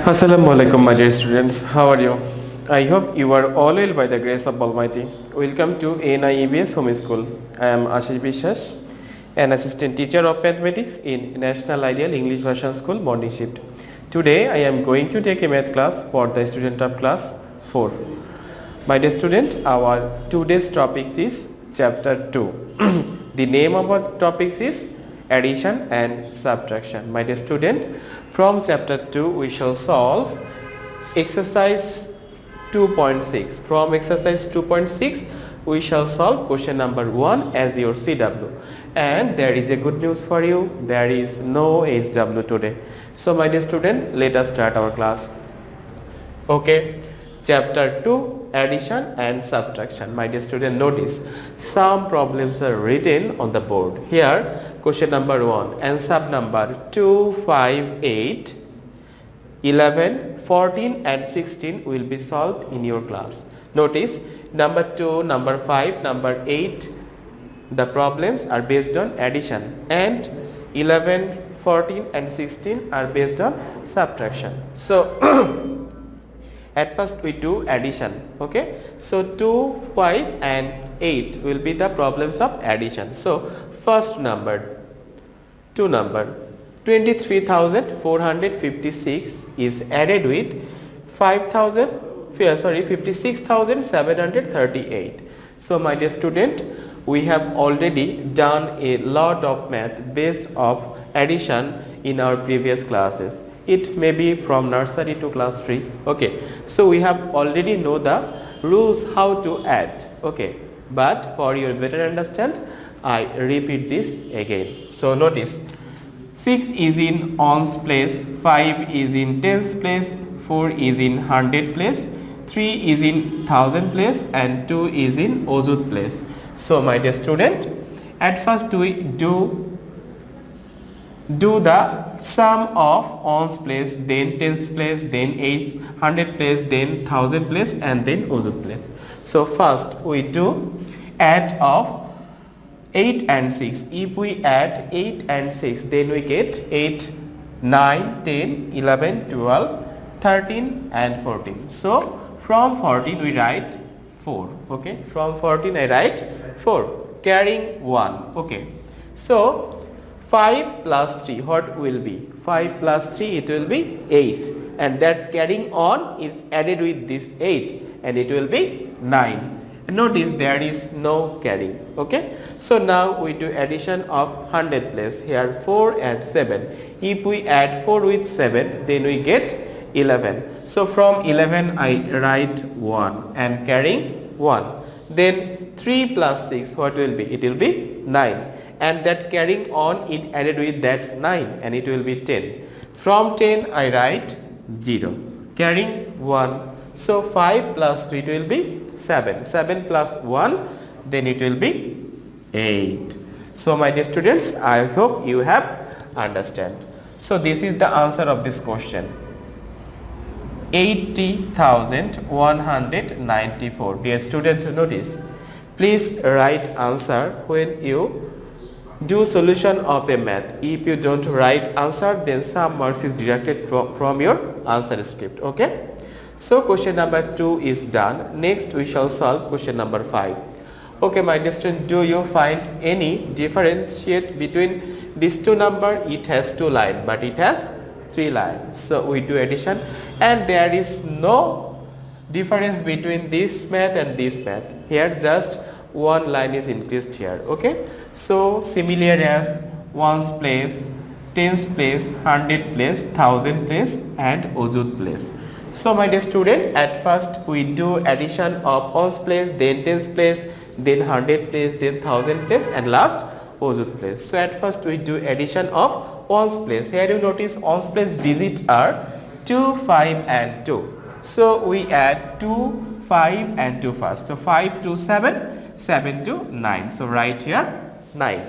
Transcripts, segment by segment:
Assalamualaikum, my dear students. How are you? I hope you are all well by the grace of Almighty. Welcome to NIEBS Home School. I am Ashis Biswas, an assistant teacher of mathematics in National Ideal English Version School morning shift. Today I am going to take a math class for the student of class 4. My dear student, our today's topic is chapter 2. The name of our topic is addition and subtraction. My dear student, from chapter 2 we shall solve exercise 2.6. From exercise 2.6 we shall solve question number 1 as your CW. And there is a good news for you, there is no HW today. So my dear student, let us start our class. Okay, chapter 2, addition and subtraction. My dear student, notice some problems are written on the board. Here question number 1 and sub number 2, 5, 8, 11, 14 and 16 will be solved in your class. Notice number 2, number 5, number 8, the problems are based on addition, and 11, 14 and 16 are based on subtraction. So at first we do addition. Okay, so 2, 5 and 8 will be the problems of addition. So first number, 2 number 23,456 is added with 56,738. So my dear student, we have already done a lot of math based of addition in our previous classes. It may be from nursery to class 3. Okay, so we have already know the rules how to add. Okay, but for your better understand, I repeat this again. So notice 6 is in ones place, 5 is in tens place, 4 is in hundred place, 3 is in thousand place and 2 is in ozud place. So my dear student, at first we do the sum of ones place, then tens place, then eights, hundred place, then thousand place and then ozud place. So first we do add of 8 and 6. If we add 8 and 6, then we get 8, 9, 10, 11, 12, 13 and 14. So from 14 we write 4. Okay, from 14 I write 4 carrying 1. Okay, so 5 plus 3 what will be? 5 plus 3 it will be 8, and that carrying on is added with this 8 and it will be 9. Notice there is no carrying. Okay, so now we do addition of 100 place. Here 4 and 7. If we add 4 with 7, then we get 11. So from 11 I write 1 and carrying 1. Then 3 plus 6 what will be? It will be 9, and that carrying on it added with that 9 and it will be 10. From 10 I write 0 carrying 1. So 5 plus 3 it will be 7. 7 plus 1, then it will be 8. So my dear students, I hope you have understand. So this is the answer of this question. 80,194. Dear student, notice, please write answer when you do solution of a math. If you don't write answer, then some marks is deducted from your answer script. Okay, so question number 2 is done. Next we shall solve question number 5. Okay, my dear student, do you find any differentiate between these two number? It has 2 lines, but it has 3 lines. So we do addition, and there is no difference between this math and this math. Here just one line is increased here. Okay, so similar as ones place, tens place, hundred place, thousand place and ozud place. So my dear student, at first we do addition of ones place, then tens place, then hundred place, then thousand place and last ozud place. So at first we do addition of ones place. Here you notice ones place digits are 2, 5 and 2. So we add 2, 5 and 2 first. So 5 to 7, 7 to 9. So right here 9.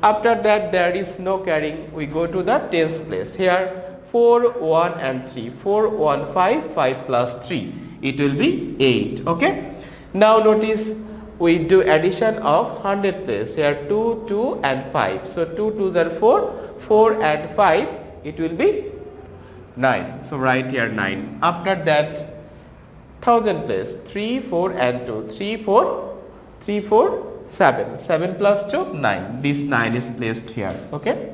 After that there is no carrying. We go to the tens place. Here 4, 1 and 3. 4, 1, 5, 5 plus 3. It will be 8. Okay. Now notice we do addition of 100 place. Here 2, 2 and 5. So 2 2s are 4, 4 and 5 it will be 9. So write here 9. After that, 1000 place, 3, 4 and 2. 3, 4, 3, 4, 7. 7 plus 2, 9. This 9 is placed here. Okay.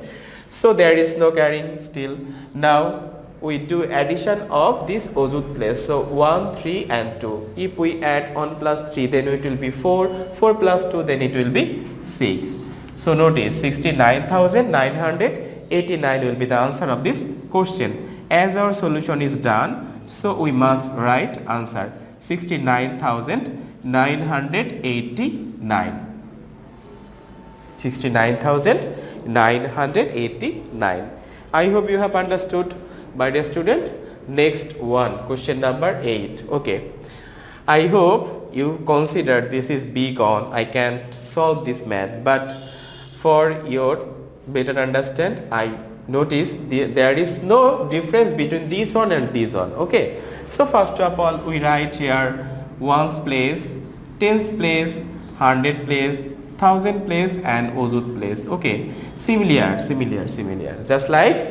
So there is no carrying still. Now we do addition of this Ojud place. So 1, 3 and 2. If we add 1 plus 3, then it will be 4. 4 plus 2, then it will be 6. So notice 69,989 will be the answer of this question. As our solution is done, so we must write answer 69,989. 69,989. I hope you have understood, my dear student. Next one, question number 8. Okay. I hope you consider this is big on. I can't solve this math, but for your better understand, I notice there is no difference between this one and this one. Okay. So first of all, we write here ones place, tens place, hundred place, thousand place and Ojud place. Okay. Similar. Just like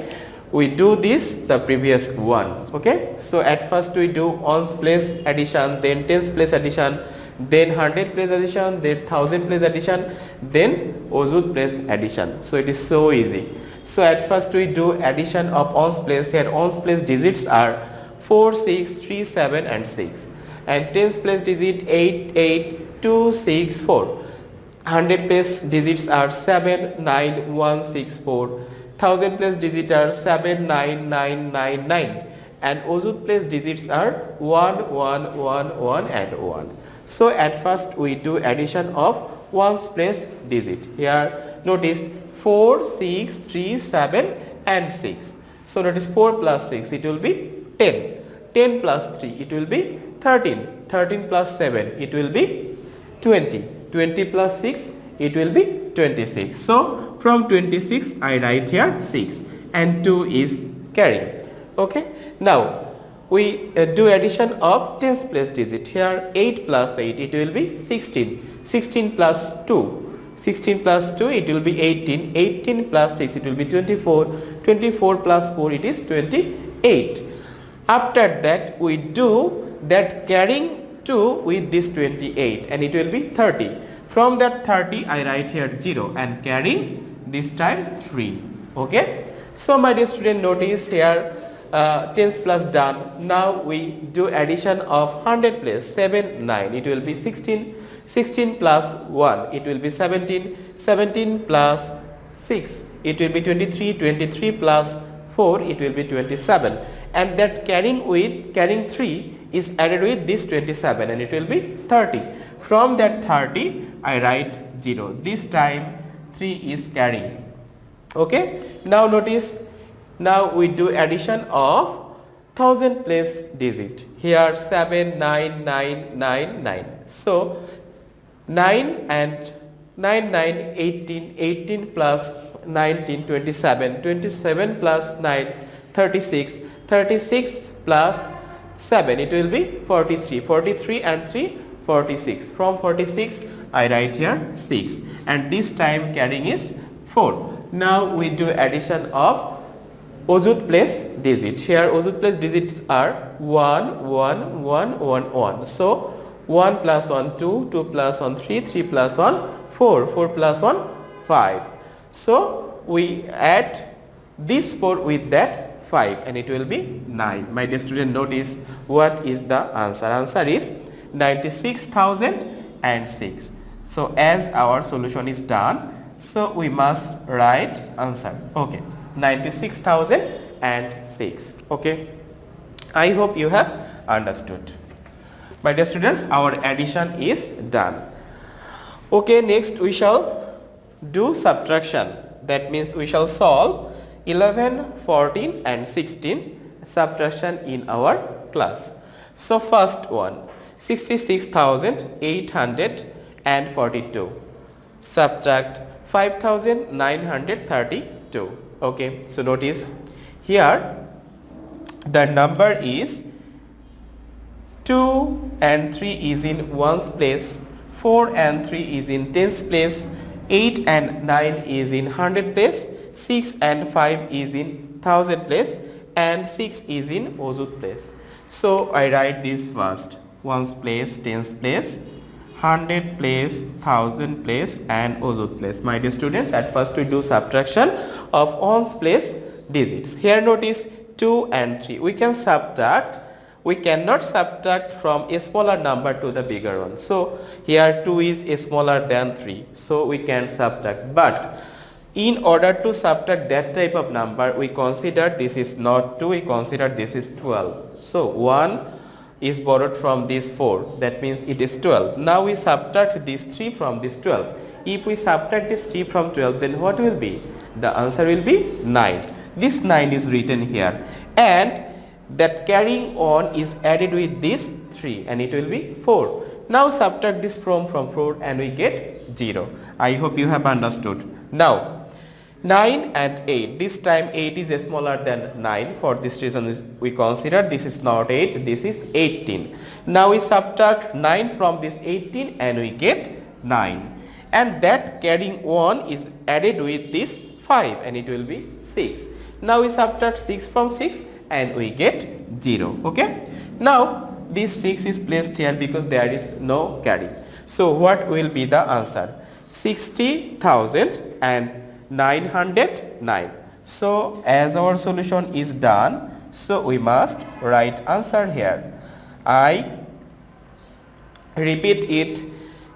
we do this the previous one. Okay. So at first we do ones place addition, then tens place addition, then hundred place addition, then thousand place addition, then Ojud place addition. So it is so easy. So at first we do addition of ones place. Here ones place digits are 4, 6, 3, 7 and 6. And tens place digit 8, 8, 2, 6, 4. Hundred place digits are 7, 9, 1, 6, 4. Thousand place digits are 7, 9, 9, 9, 9. And Ojud place digits are 1, 1, 1, 1 and 1. So at first we do addition of ones place digit. Here notice 4, 6, 3, 7 and 6. So notice 4 plus 6, it will be 10. 10 plus 3, it will be 13. 13 plus 7, it will be 20. 20 plus 6, it will be 26. So from 26 I write here 6 and 2 is carrying. Okay. Now we do addition of tens place digit. Here 8 plus 8, it will be 16. 16 plus 2. 16 plus 2, it will be 18. 18 plus 6, it will be 24. 24 plus 4, it is 28. After that, we do that carrying 2 with this 28 and it will be 30. From that 30, I write here 0 and carrying this time 3. Okay. So my dear student, notice here tens plus done. Now we do addition of 100 place. 7, 9, it will be 16. 16 plus 1, it will be 17. 17 plus 6, it will be 23. 23 plus 4, it will be 27. And that carrying 3 is added with this 27 and it will be 30. From that 30, I write 0. This time 3 is carrying. Okay. Now notice, now we do addition of thousand place digit. Here 7, 9, 9, 9, 9. So 9 and 9, 9, 18, 18 plus 19, 27, 27 plus 9, 36, 36 plus 7, it will be 43, 43 and 3, 46. From 46, I write here 6 and this time carrying is 4. Now we do addition of Ojud place digit. Here Ojud place digits are 1, 1, 1, 1, 1. So 1 plus 1, 2, 2 plus 1, 3, 3 plus 1, 4, 4 plus 1, 5. So we add this 4 with that 5 and it will be 9. My dear student, notice what is the answer. Answer is 96,006. So as our solution is done, so we must write answer. Okay, 96,006. Okay, I hope you have understood. My dear students, our addition is done. Okay, next we shall do subtraction. That means we shall solve 11, 14 and 16 subtraction in our class. So first one, 66,842 subtract 5,932. Okay, so notice here the number is 2 and 3 is in ones place, 4 and 3 is in tens place, 8 and 9 is in hundred place, 6 and 5 is in thousand place and 6 is in ojuth place. So I write this first, ones place, tens place, 100 place, 1000 place and ojuth place. My dear students, at first we do subtraction of ones place digits. Here notice 2 and 3. We can subtract. We cannot subtract from a smaller number to the bigger one. So here 2 is smaller than 3. So we can subtract. But in order to subtract that type of number, we consider this is not 2, we consider this is 12. So 1 is borrowed from this 4, that means it is 12. Now we subtract this 3 from this 12. If we subtract this 3 from 12, then what will be? The answer will be 9. This 9 is written here, and that carrying on is added with this 3 and it will be 4. Now subtract this from 4 and we get 0. I hope you have understood. Now 9 and 8, this time 8 is smaller than 9. For this reason we consider this is not 8, this is 18. Now we subtract 9 from this 18 and we get 9. And that carrying on is added with this 5 and it will be 6. Now we subtract 6 from 6 and we get 0. Okay. Now this 6 is placed here because there is no carry. So what will be the answer? 60,909. So as our solution is done, so we must write answer here. I repeat it.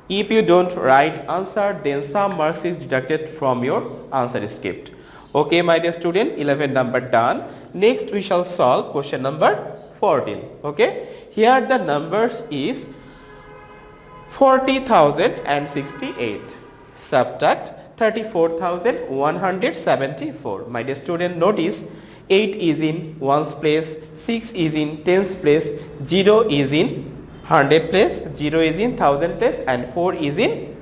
If you don't write answer, then some marks is deducted from your answer script. Okay, my dear student, 11 number done. Next we shall solve question number 14. Okay, here the numbers is 40,068. Subtract 34,174. My dear student, notice 8 is in ones place, 6 is in tens place, 0 is in 100 place, 0 is in 1000 place and 4 is in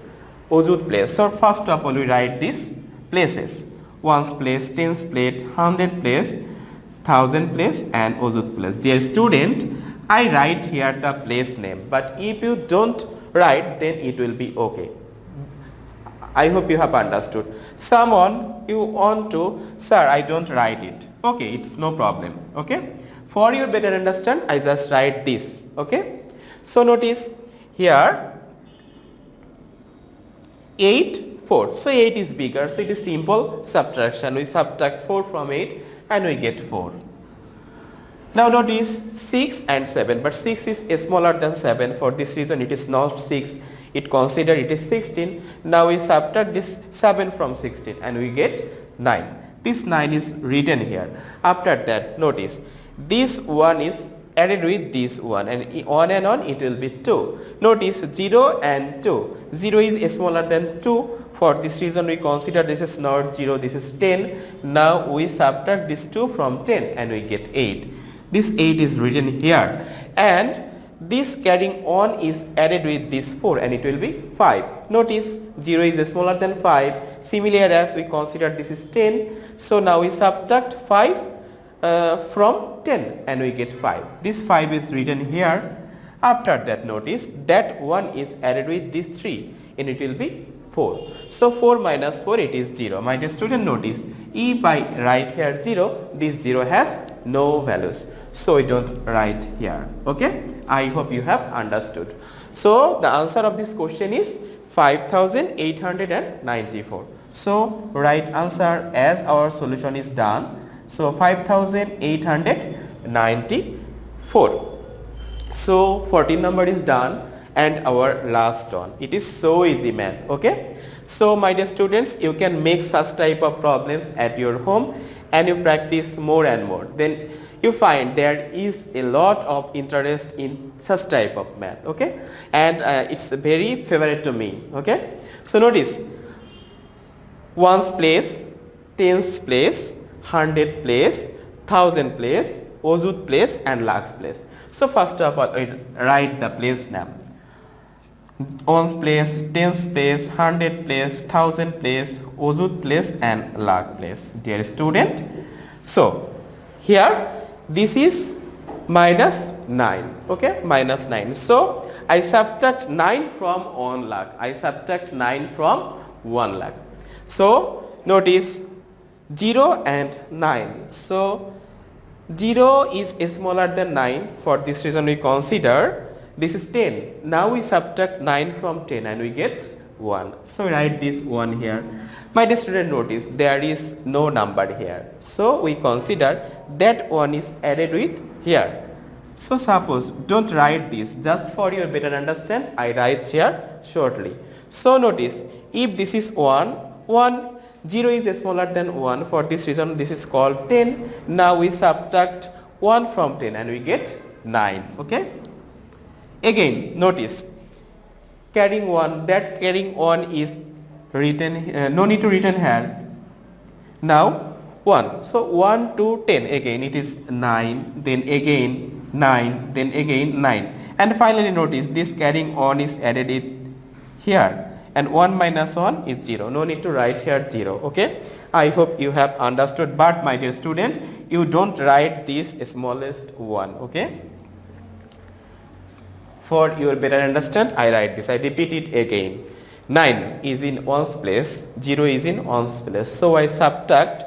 ojuth place. So first of all we write these places. Ones place, tens place, 100 place, 1000 place and ojuth place. Dear student, I write here the place name, but if you don't write, then it will be okay. I hope you have understood. Someone you want to, sir, I don't write it. Okay, it's no problem. Okay, for your better understand, I just write this. Okay, so notice here 8, 4. So 8 is bigger, so it is simple subtraction. We subtract 4 from 8 and we get 4. Now notice 6 and 7, but 6 is smaller than 7. For this reason it is not 6. It consider it is 16. Now we subtract this 7 from 16 and we get 9. This 9 is written here. After that, notice this 1 is added with this 1 and on it will be 2. Notice 0 and 2. 0 is smaller than 2. For this reason we consider this is not 0, this is 10. Now we subtract this 2 from 10 and we get 8. This 8 is written here, and this carrying on is added with this 4 and it will be 5. Notice 0 is smaller than 5. Similar as we consider this is 10. So now we subtract 5 from 10 and we get 5. This 5 is written here. After that, notice that 1 is added with this 3 and it will be 4. So 4 minus 4, it is 0. My dear student, notice if I write here 0, this 0 has no values. So we don't write here. Okay, I hope you have understood. So the answer of this question is 5,894. So right answer as our solution is done. So 5,894. So 14 number is done and our last one. It is so easy math. Okay, so my dear students, you can make such type of problems at your home and you practice more and more. Then you find there is a lot of interest in such type of math. Okay, and it's very favorite to me. Okay, so notice ones place, tens place, 100 place, 1000 place, ojuth place and lakhs place. So first of all, write the place name. Ones place, tens place, 100 place, 1000 place, ojuth place and lakh place. Dear student, so here this is minus 9. Okay, minus 9. So I subtract 9 from 1 lakh. I subtract 9 from 1 lakh. So notice 0 and 9. So 0 is smaller than 9. For this reason we consider this is 10. Now we subtract 9 from 10 and we get 1. So we write this 1 here. My dear student, notice there is no number here. So we consider that 1 is added with here. So suppose, don't write this, just for your better understand I write here shortly. So notice, if this is 1, 0 is smaller than 1, for this reason this is called 10. Now we subtract 1 from 10 and we get 9. Okay. Again notice, carrying 1, that carrying 1 is written, no need to written here. Now 1, so 1 to 10, again it is 9, then again 9, then again 9, and finally notice this carrying on is added it here, and 1 minus 1 is 0. No need to write here 0. Okay, I hope you have understood, but my dear student, you don't write this smallest 1. Okay, for your better understand I write this, I repeat it again. 9 is in 1's place, 0 is in 1's place, so I subtract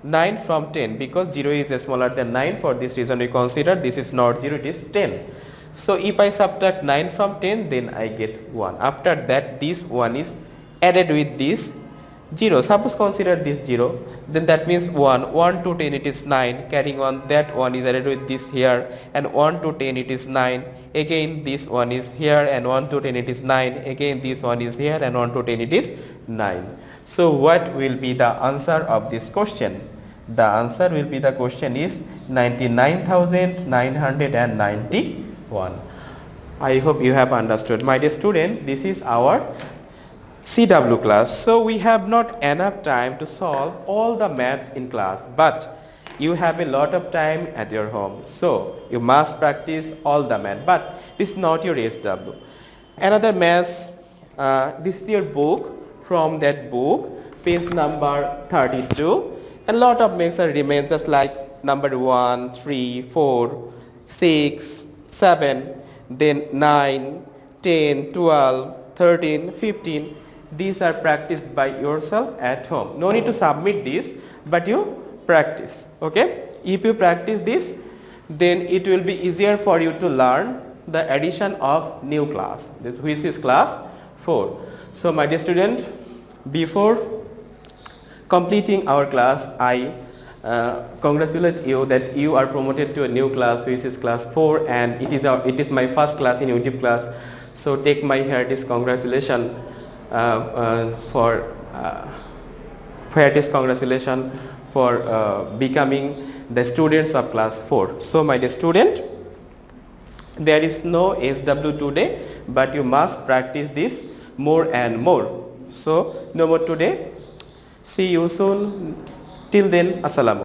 9 from 10, because 0 is smaller than 9. For this reason we consider this is not 0, it is 10. So if I subtract 9 from 10, then I get 1. After that this 1 is added with this 0. Suppose consider this 0, then that means 1 to 10 it is 9, carrying on that 1 is added with this here, and 1 to 10 it is 9, again this 1 is here, and 1 to 10 it is 9, again this 1 is here, and 1 to 10 it is 9. So what will be the answer of this question? The answer will be, the question is 99,991. I hope you have understood. My dear student, this is our CW class. So we have not enough time to solve all the maths in class, but you have a lot of time at your home. So you must practice all the math, but this is not your SW. Another maths, this is your book. From that book, page number 32, a lot of maths remains, just like number 1, 3, 4, 6, 7, then 9, 10, 12, 13, 15. These are practiced by yourself at home. No need to submit this, but you practice. Okay, if you practice this, then it will be easier for you to learn the addition of new class, which is class 4. So my dear student, before completing our class, I congratulate you that you are promoted to a new class, which is class 4, and it is my first class in YouTube class. So take my heartiest congratulations for becoming the students of class 4. So my dear student, there is no SW today, but you must practice this more and more. So no more today. See you soon. Till then, assalamu.